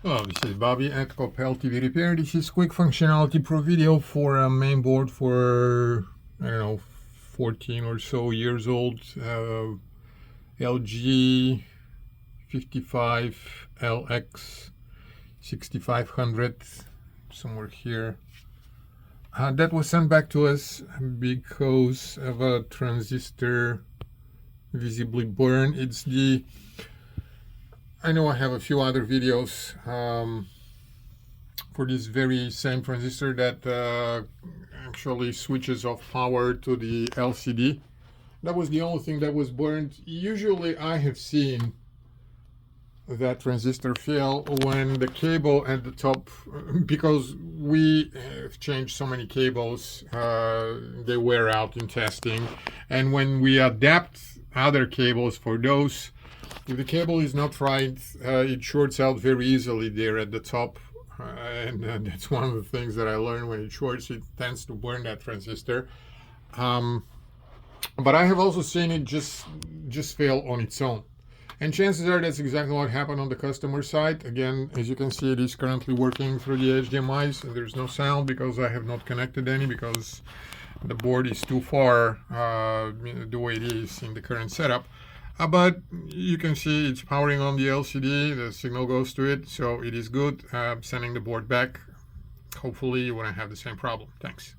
Hello, this is Bobby at Copel TV Repair. This is quick functionality pro video for a main board for, I don't know, 14 or so years old. LG 55LX6500, somewhere here. That was sent back to us because of a transistor visibly burned. I know I have a few other videos for this very same transistor that actually switches off power to the LCD. That was the only thing that was burned. Usually I have seen that transistor fail when the cable at the top, because we have changed so many cables, they wear out in testing, and when we adapt other cables for those, if the cable is not right, it shorts out very easily there at the top, and that's one of the things that I learned. When it shorts, it tends to burn that transistor. But I have also seen it just fail on its own. And chances are that's exactly what happened on the customer side. Again, as you can see, it is currently working through the HDMIs. There's no sound because I have not connected any, because the board is too far the way it is in the current setup. But you can see it's powering on the LCD. The signal goes to it, so it is good. Sending the board back. Hopefully you won't have the same problem. Thanks.